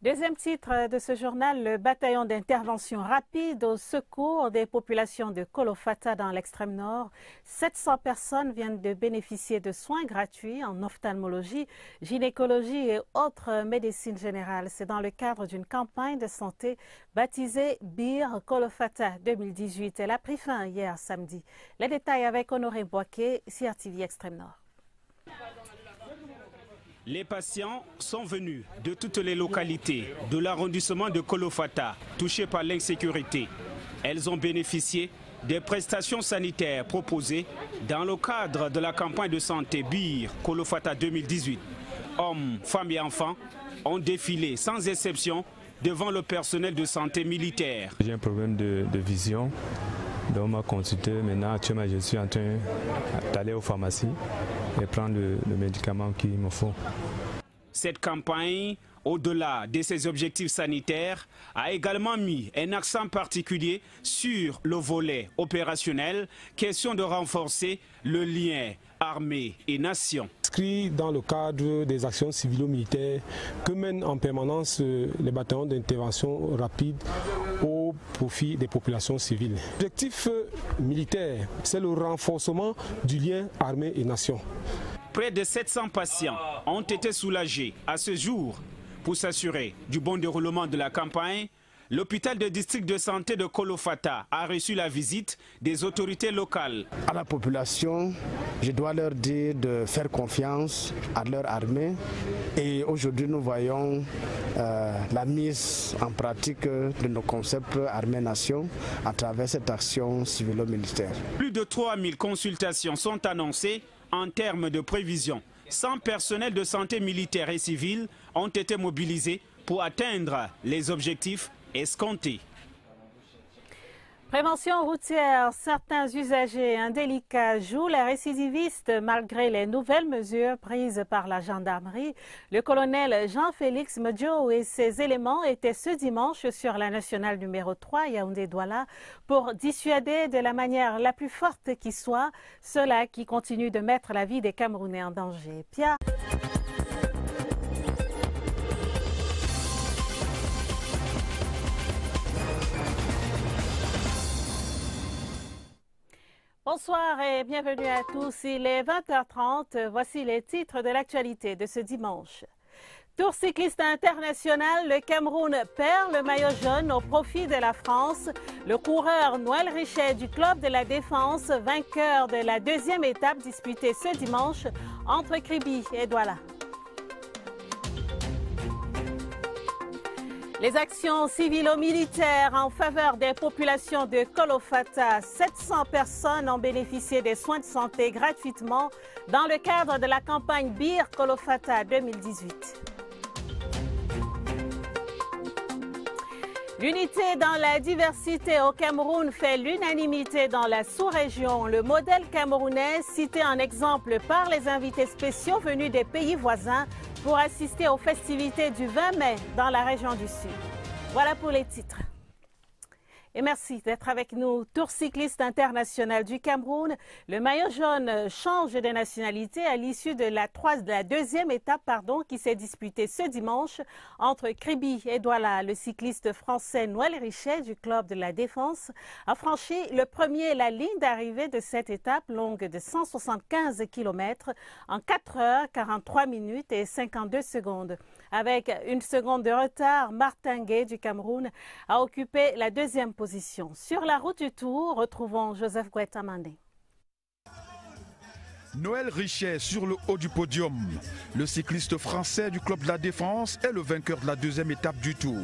Deuxième titre de ce journal, le bataillon d'intervention rapide au secours des populations de Kolofata dans l'extrême nord. 700 personnes viennent de bénéficier de soins gratuits en ophtalmologie, gynécologie et autres médecines générales. C'est dans le cadre d'une campagne de santé baptisée Bir Kolofata 2018. Elle a pris fin hier samedi. Les détails avec Honoré Boaké, CRTV Extrême Nord. Les patients sont venus de toutes les localités de l'arrondissement de Kolofata, touchées par l'insécurité. Elles ont bénéficié des prestations sanitaires proposées dans le cadre de la campagne de santé Bir Kolofata 2018. Hommes, femmes et enfants ont défilé sans exception devant le personnel de santé militaire. J'ai un problème de vision. Donc on m'a consulté. Maintenant, actuellement, je suis en train d'aller aux pharmacies et prendre le médicament qu'il me faut. Cette campagne, au-delà de ses objectifs sanitaires, a également mis un accent particulier sur le volet opérationnel, question de renforcer le lien armée et nation. Inscrit dans le cadre des actions civilo-militaires que mènent en permanence les bataillons d'intervention rapide au profit des populations civiles. L'objectif militaire, c'est le renforcement du lien armée et nation. Près de 700 patients ont été soulagés à ce jour. Pour s'assurer du bon déroulement de la campagne, l'hôpital de district de santé de Kolofata a reçu la visite des autorités locales. À la population, je dois leur dire de faire confiance à leur armée. Et aujourd'hui, nous voyons la mise en pratique de nos concepts armée-nation à travers cette action civilo-militaire. Plus de 3000 consultations sont annoncées en termes de prévision. 100 personnels de santé militaire et civils ont été mobilisés pour atteindre les objectifs escomptés. Prévention routière, certains usagers indélicats jouent les récidivistes malgré les nouvelles mesures prises par la gendarmerie. Le colonel Jean-Félix Medjo et ses éléments étaient ce dimanche sur la nationale numéro 3 Yaoundé-Douala pour dissuader de la manière la plus forte qui soit ceux-là qui continuent de mettre la vie des Camerounais en danger. Pierre. Bonsoir et bienvenue à tous. Il est 20h30. Voici les titres de l'actualité de ce dimanche. Tour cycliste international, le Cameroun perd le maillot jaune au profit de la France. Le coureur Noël Richet du Club de la Défense, vainqueur de la deuxième étape disputée ce dimanche entre Kribi et Douala. Les actions civilo-militaires en faveur des populations de Kolofata. 700 personnes ont bénéficié des soins de santé gratuitement dans le cadre de la campagne Bir Kolofata 2018. L'unité dans la diversité au Cameroun fait l'unanimité dans la sous-région. Le modèle camerounais, cité en exemple par les invités spéciaux venus des pays voisins pour assister aux festivités du 20 mai dans la région du Sud. Voilà pour les titres. Et merci d'être avec nous. Tour cycliste international du Cameroun. Le maillot jaune change de nationalité à l'issue de la deuxième étape qui s'est disputée ce dimanche entre Kribi et Douala. Le cycliste français Noël Richet du club de la Défense a franchi le premier la ligne d'arrivée de cette étape longue de 175 km en 4 heures, 43 minutes et 52 secondes. Avec une seconde de retard, Martin Gueye du Cameroun a occupé la deuxième position. Sur la route du Tour, retrouvons Joseph Guettamandé. Noël Richet sur le haut du podium. Le cycliste français du club de la Défense est le vainqueur de la deuxième étape du Tour.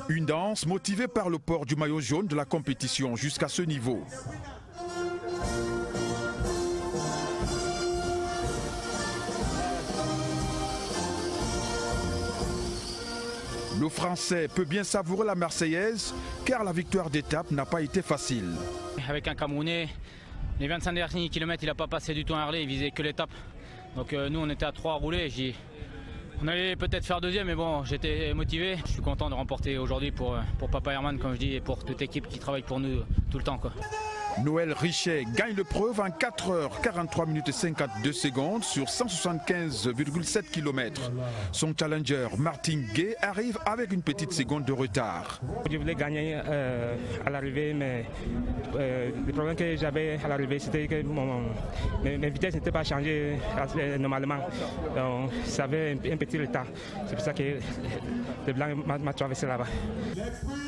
Une danse motivée par le port du maillot jaune de la compétition jusqu'à ce niveau. Le Français peut bien savourer la Marseillaise car la victoire d'étape n'a pas été facile. Avec un Camerounais, les 25 derniers kilomètres, il n'a pas passé du tout un relais, il visait que l'étape. Donc nous, on était à 3 à rouler. On allait peut-être faire deuxième, mais bon, j'étais motivé. Je suis content de remporter aujourd'hui pour Papa Herman, comme je dis, et pour toute l'équipe qui travaille pour nous tout le temps, quoi. Noël Richet gagne l'épreuve en 4 heures 43 minutes et 52 secondes sur 175,7 km. Son challenger Martin Gueye arrive avec une petite seconde de retard. Je voulais gagner à l'arrivée, mais le problème que j'avais à l'arrivée, c'était que mes vitesses n'étaient pas changées normalement. Donc, ça avait un petit retard. C'est pour ça que le blanc m'a traversé là-bas.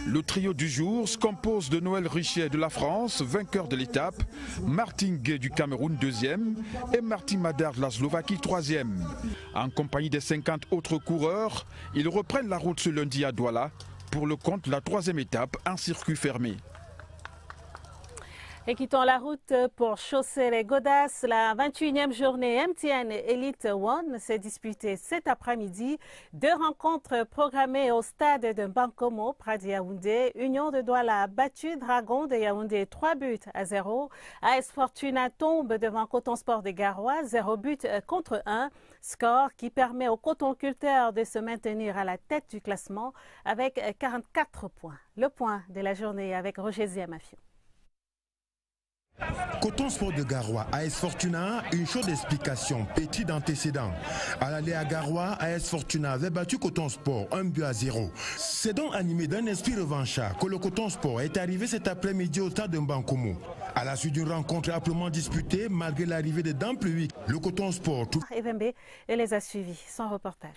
Le trio du jour se compose de Noël Richet de la France, vainqueur de l'étape, Martin Gueye du Cameroun, deuxième, et Martin Madar de la Slovaquie, troisième. En compagnie des 50 autres coureurs, ils reprennent la route ce lundi à Douala pour le compte de la troisième étape en circuit fermé. Et quittons la route pour Chaussée-les-Godas. La 21e journée MTN Elite One s'est disputée cet après-midi. 2 rencontres programmées au stade de Bankomo, près de Yaoundé. Union de Douala a battu Dragon de Yaoundé 3-0. AS Fortuna tombe devant Coton Sport de Garoua, 0 but contre 1. Score qui permet aux cotonculteurs de se maintenir à la tête du classement avec 44 points. Le point de la journée avec Roger Ziamafio. Coton Sport de Garoua, AS Fortuna, une chaude explication, petit d'antécédent. À l'aller à Garoua, AS Fortuna avait battu Coton Sport 1-0. C'est donc animé d'un esprit revanchard que le Coton Sport est arrivé cet après-midi au stade de Bankomo. À la suite d'une rencontre amplement disputée, malgré l'arrivée des dents pluies, le Coton Sport... Evembe les a suivis, son reportage.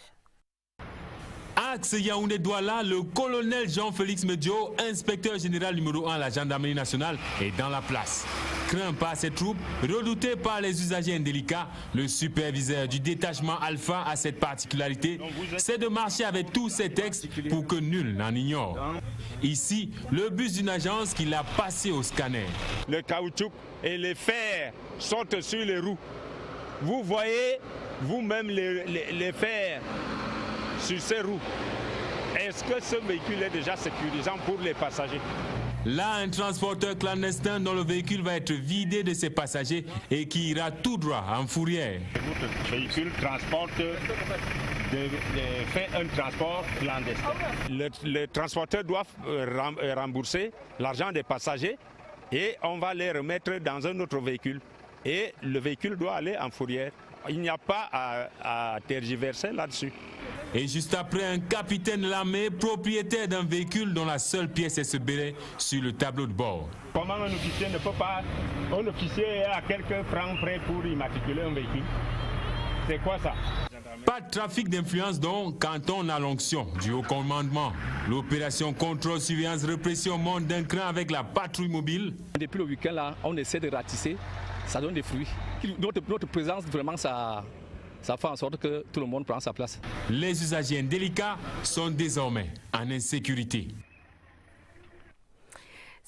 Axe Yaoundé-Douala, le colonel Jean-Félix Medio, inspecteur général numéro 1 à la gendarmerie nationale, est dans la place. Craint par ses troupes, redouté par les usagers indélicats, le superviseur du détachement Alpha a cette particularité, c'est de marcher avec tous ses textes pour que nul n'en ignore. Ici, le bus d'une agence qui l'a passé au scanner. Le caoutchouc et les fers sautent sur les roues. Vous voyez vous-même les fers sur ces roues. Est-ce que ce véhicule est déjà sécurisant pour les passagers? Là, un transporteur clandestin dont le véhicule va être vidé de ses passagers et qui ira tout droit en fourrière. Votre véhicule fait un transport clandestin. Le transporteur doit rembourser l'argent des passagers et on va les remettre dans un autre véhicule. Et le véhicule doit aller en fourrière. Il n'y a pas à tergiverser là-dessus. Et juste après, un capitaine de l'armée, propriétaire d'un véhicule dont la seule pièce est ce béret sur le tableau de bord. Comment un officier ne peut pas... Un officier est à quelques francs près pour immatriculer un véhicule. C'est quoi ça? Pas de trafic d'influence donc quand on a l'onction du haut commandement. L'opération contrôle, surveillance, répression monte d'un cran avec la patrouille mobile. Depuis le week-end là, on essaie de ratisser, ça donne des fruits. Notre présence vraiment ça fait en sorte que tout le monde prend sa place. Les usagers indélicats sont désormais en insécurité.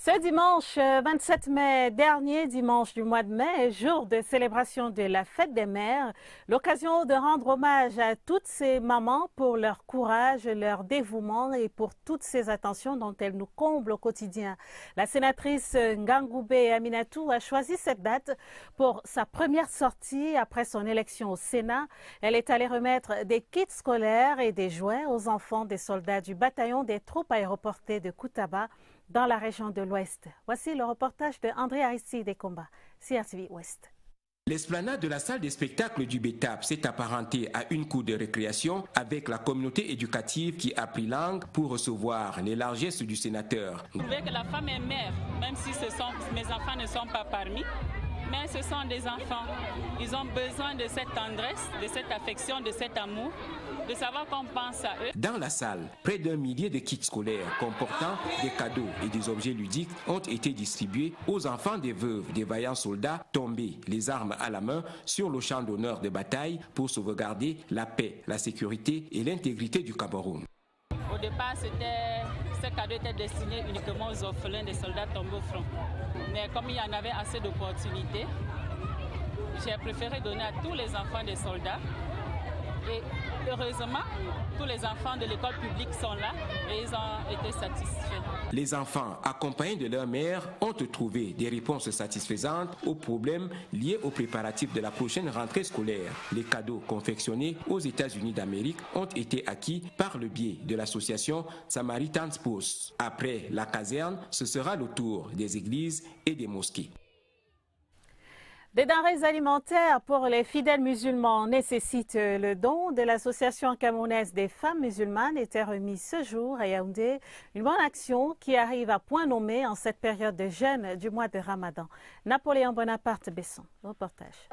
Ce dimanche 27 mai, dernier dimanche du mois de mai, jour de célébration de la fête des mères, l'occasion de rendre hommage à toutes ces mamans pour leur courage, leur dévouement et pour toutes ces attentions dont elles nous comblent au quotidien. La sénatrice Ngangoubé Aminatou a choisi cette date pour sa première sortie après son élection au Sénat. Elle est allée remettre des kits scolaires et des jouets aux enfants des soldats du bataillon des troupes aéroportées de Koutaba, dans la région de l'Ouest. Voici le reportage de André Aristide Komba, CRTV Ouest. L'esplanade de la salle des spectacles du BETAP s'est apparentée à une cour de récréation avec la communauté éducative qui a pris langue pour recevoir les largesses du sénateur. Je trouvais que la femme est mère, même si mes enfants ne sont pas parmi. Mais ce sont des enfants. Ils ont besoin de cette tendresse, de cette affection, de cet amour, de savoir qu'on pense à eux. Dans la salle, près d'1 millier de kits scolaires comportant des cadeaux et des objets ludiques ont été distribués aux enfants des veuves des vaillants soldats tombés, les armes à la main, sur le champ d'honneur de bataille pour sauvegarder la paix, la sécurité et l'intégrité du Cameroun. Au départ, ce cadeau était destiné uniquement aux orphelins des soldats tombés au front. Mais comme il y en avait assez d'opportunités, j'ai préféré donner à tous les enfants des soldats. Et heureusement, tous les enfants de l'école publique sont là et ils ont été satisfaits. Les enfants, accompagnés de leur mère, ont trouvé des réponses satisfaisantes aux problèmes liés aux préparatifs de la prochaine rentrée scolaire. Les cadeaux confectionnés aux États-Unis d'Amérique ont été acquis par le biais de l'association Samaritan's Purse. Après la caserne, ce sera le tour des églises et des mosquées. Des denrées alimentaires pour les fidèles musulmans nécessitent le don de l'Association camerounaise des femmes musulmanes était remis ce jour à Yaoundé. Une bonne action qui arrive à point nommé en cette période de jeûne du mois de Ramadan. Napoléon Bonaparte-Besson, reportage.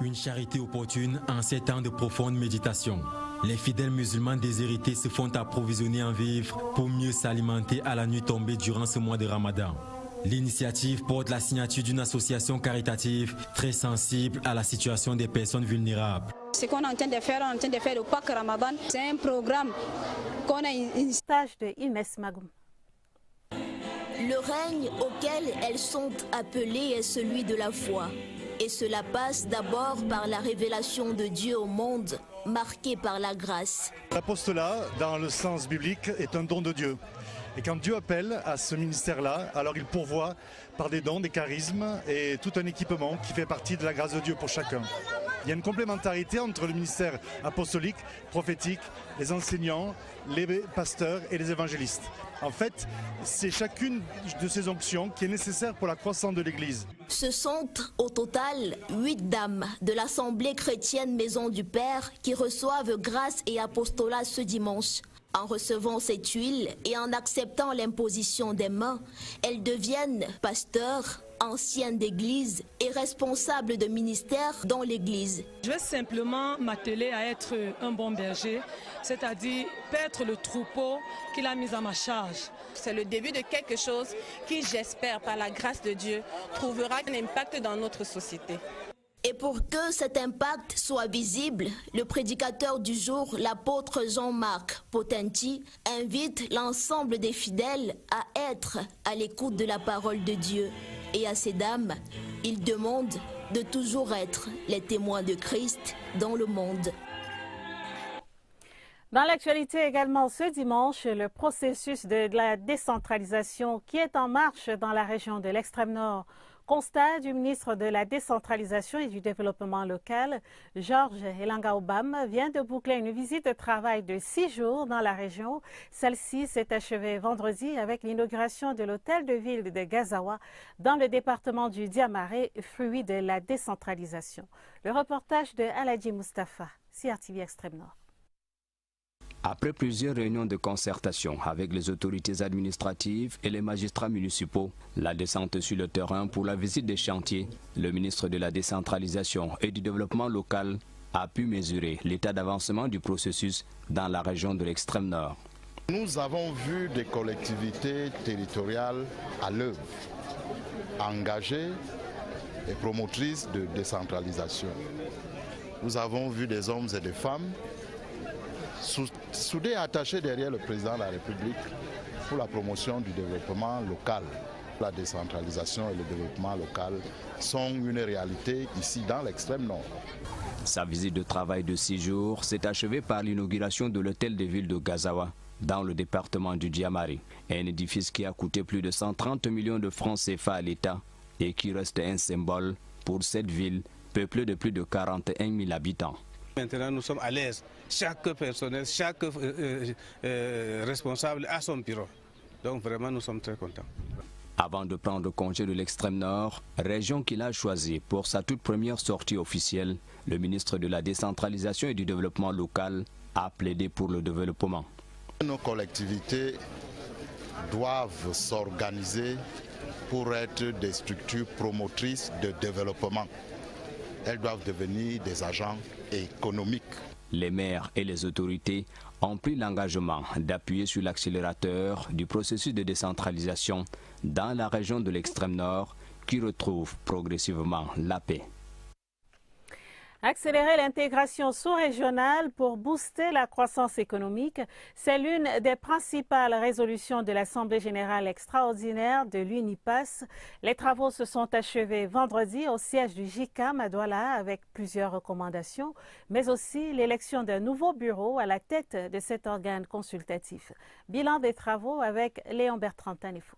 Une charité opportune en ces temps de profonde méditation. Les fidèles musulmans déshérités se font approvisionner en vivres pour mieux s'alimenter à la nuit tombée durant ce mois de Ramadan. L'initiative porte la signature d'une association caritative très sensible à la situation des personnes vulnérables. Ce qu'on est en train de faire, le Pâques Ramadan, c'est un programme qu'on a une stage de Inès Magoum. Le règne auquel elles sont appelées est celui de la foi. Et cela passe d'abord par la révélation de Dieu au monde, marquée par la grâce. L'apostolat, dans le sens biblique, est un don de Dieu. Et quand Dieu appelle à ce ministère-là, alors il pourvoit par des dons, des charismes et tout un équipement qui fait partie de la grâce de Dieu pour chacun. Il y a une complémentarité entre le ministère apostolique, prophétique, les enseignants, les pasteurs et les évangélistes. En fait, c'est chacune de ces onctions qui est nécessaire pour la croissance de l'Église. Ce sont au total 8 dames de l'Assemblée chrétienne Maison du Père qui reçoivent grâce et apostolat ce dimanche. En recevant cette huile et en acceptant l'imposition des mains, elles deviennent pasteurs, anciennes d'église et responsables de ministère dans l'église. Je vais simplement m'atteler à être un bon berger, c'est-à-dire paître le troupeau qu'il a mis à ma charge. C'est le début de quelque chose qui, j'espère, par la grâce de Dieu, trouvera un impact dans notre société. Et pour que cet impact soit visible, le prédicateur du jour, l'apôtre Jean-Marc Potenti, invite l'ensemble des fidèles à être à l'écoute de la parole de Dieu. Et à ces dames, il demande de toujours être les témoins de Christ dans le monde. Dans l'actualité également ce dimanche, le processus de la décentralisation qui est en marche dans la région de l'extrême nord. Constat du ministre de la Décentralisation et du Développement local, Georges Elanga Obam, vient de boucler une visite de travail de 6 jours dans la région. Celle-ci s'est achevée vendredi avec l'inauguration de l'hôtel de ville de Gazawa dans le département du Diamaré, fruit de la décentralisation. Le reportage de Aladji Mustafa, CRTV Extrême Nord. Après plusieurs réunions de concertation avec les autorités administratives et les magistrats municipaux, la descente sur le terrain pour la visite des chantiers, le ministre de la Décentralisation et du Développement local a pu mesurer l'état d'avancement du processus dans la région de l'extrême nord. Nous avons vu des collectivités territoriales à l'œuvre, engagées et promotrices de décentralisation. Nous avons vu des hommes et des femmes soudés et attachés derrière le président de la République pour la promotion du développement local. La décentralisation et le développement local sont une réalité ici dans l'extrême nord. Sa visite de travail de 6 jours s'est achevée par l'inauguration de l'hôtel de ville de Gazawa, dans le département du Diamari. Un édifice qui a coûté plus de 130 millions de francs CFA à l'État et qui reste un symbole pour cette ville peuplée de plus de 41 000 habitants. Maintenant, nous sommes à l'aise. Chaque personnel, chaque responsable a son bureau. Donc vraiment, nous sommes très contents. Avant de prendre congé de l'extrême nord, région qu'il a choisie pour sa toute première sortie officielle, le ministre de la décentralisation et du développement local a plaidé pour le développement. Nos collectivités doivent s'organiser pour être des structures promotrices de développement. Elles doivent devenir des agents économiques. Les maires et les autorités ont pris l'engagement d'appuyer sur l'accélérateur du processus de décentralisation dans la région de l'extrême nord qui retrouve progressivement la paix. Accélérer l'intégration sous-régionale pour booster la croissance économique, c'est l'une des principales résolutions de l'Assemblée générale extraordinaire de l'UNIPAS. Les travaux se sont achevés vendredi au siège du JICAM à Douala avec plusieurs recommandations, mais aussi l'élection d'un nouveau bureau à la tête de cet organe consultatif. Bilan des travaux avec Léon Bertrand Tanifo.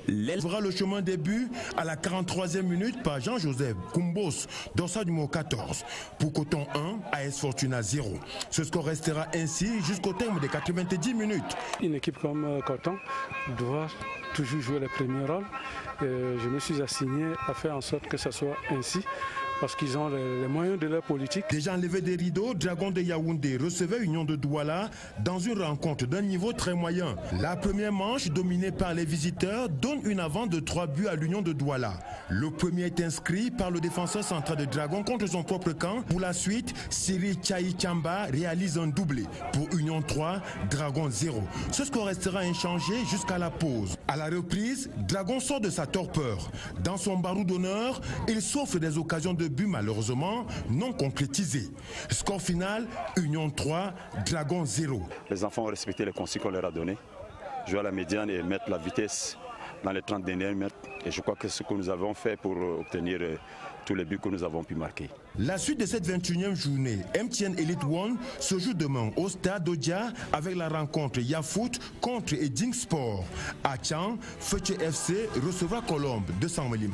Lèvera le chemin des buts à la 43e minute par Jean-Joseph Kumbos, dossard numéro 14. Pour Coton 1, AS Fortuna 0. Ce score restera ainsi jusqu'au terme des 90 minutes. Une équipe comme Coton doit toujours jouer le premier rôle. Je me suis assigné à faire en sorte que ce soit ainsi, parce qu'ils ont les moyens de leur politique. Déjà enlevé des rideaux, Dragon de Yaoundé recevait Union de Douala dans une rencontre d'un niveau très moyen. La première manche, dominée par les visiteurs, donne une avance de 3 buts à l'Union de Douala. Le premier est inscrit par le défenseur central de Dragon contre son propre camp. Pour la suite, Siri Chai Chamba réalise un doublé. Pour Union 3, Dragon 0. Ce score restera inchangé jusqu'à la pause. À la reprise, Dragon sort de sa torpeur. Dans son barreau d'honneur, il s'offre des occasions de but malheureusement non concrétisé. Score final, Union 3, Dragon 0. Les enfants ont respecté les consignes qu'on leur a données. Jouer à la médiane et mettre la vitesse dans les 30 derniers mètres. Et je crois que ce que nous avons fait pour obtenir tous les buts que nous avons pu marquer. La suite de cette 21e journée, MTN Elite One se joue demain au stade d'Odia avec la rencontre Yafoot contre Eding Sport. À Tchang, Fetche FC recevra Colombe de Saint-Mélim.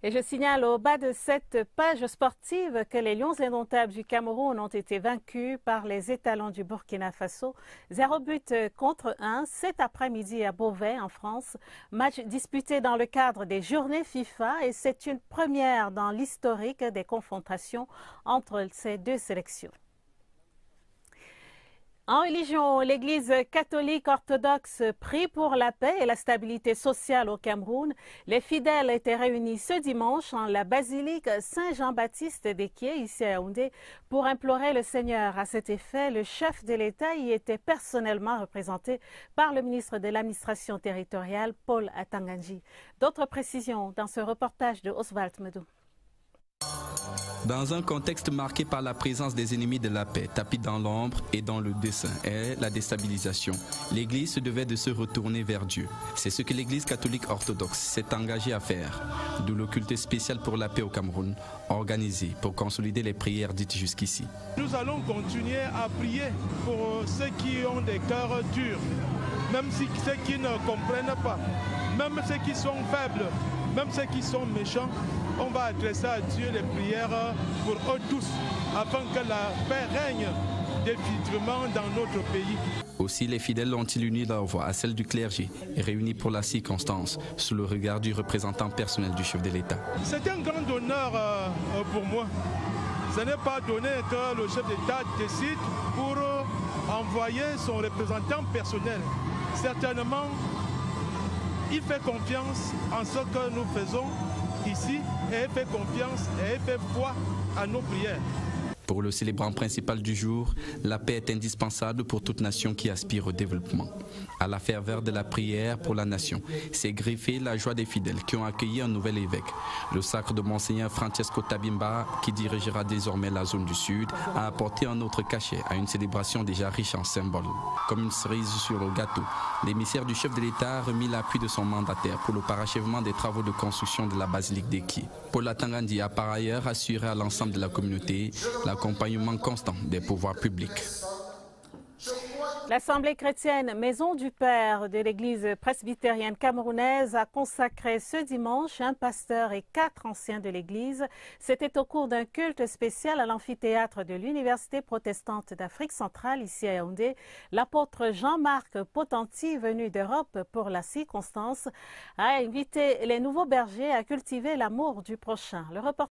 Et je signale au bas de cette page sportive que les Lions indomptables du Cameroun ont été vaincus par les étalons du Burkina Faso. 0 but contre 1 cet après-midi à Beauvais en France. Match disputé dans le cadre des journées FIFA et c'est une première dans l'historique des confrontations entre ces deux sélections. En religion, l'Église catholique orthodoxe prie pour la paix et la stabilité sociale au Cameroun. Les fidèles étaient réunis ce dimanche en la basilique Saint-Jean-Baptiste d'Ekié, ici à Yaoundé, pour implorer le Seigneur. À cet effet, le chef de l'État y était personnellement représenté par le ministre de l'Administration territoriale, Paul Atanganji. D'autres précisions dans ce reportage de Oswald Medou. Dans un contexte marqué par la présence des ennemis de la paix, tapis dans l'ombre et dans le dessein, et la déstabilisation, l'Église se devait de se retourner vers Dieu. C'est ce que l'Église catholique orthodoxe s'est engagée à faire, d'où le culte spécial pour la paix au Cameroun, organisé pour consolider les prières dites jusqu'ici. Nous allons continuer à prier pour ceux qui ont des cœurs durs, même si ceux qui ne comprennent pas, même ceux qui sont faibles, même ceux qui sont méchants. On va adresser à Dieu les prières pour eux tous, afin que la paix règne définitivement dans notre pays. Aussi, les fidèles ont-ils uni leur voix à celle du clergé, réunis pour la circonstance, sous le regard du représentant personnel du chef de l'État. C'est un grand honneur pour moi. Ce n'est pas donné que le chef d'État décide pour envoyer son représentant personnel. Certainement, il fait confiance en ce que nous faisons ici et il fait confiance et il fait foi à nos prières. Pour le célébrant principal du jour, la paix est indispensable pour toute nation qui aspire au développement. À la ferveur de la prière pour la nation, s'est greffée la joie des fidèles qui ont accueilli un nouvel évêque. Le sacre de Monseigneur Francesco Tabimba, qui dirigera désormais la zone du Sud, a apporté un autre cachet à une célébration déjà riche en symboles. Comme une cerise sur le gâteau, l'émissaire du chef de l'État a remis l'appui de son mandataire pour le parachèvement des travaux de construction de la basilique d'Eki. Paul Tangandi a par ailleurs assuré à l'ensemble de la communauté l'accompagnement constant des pouvoirs publics. L'Assemblée chrétienne Maison du Père de l'Église presbytérienne camerounaise a consacré ce dimanche un pasteur et 4 anciens de l'Église. C'était au cours d'un culte spécial à l'amphithéâtre de l'Université protestante d'Afrique centrale, ici à Yaoundé. L'apôtre Jean-Marc Potenti, venu d'Europe pour la circonstance, a invité les nouveaux bergers à cultiver l'amour du prochain. Le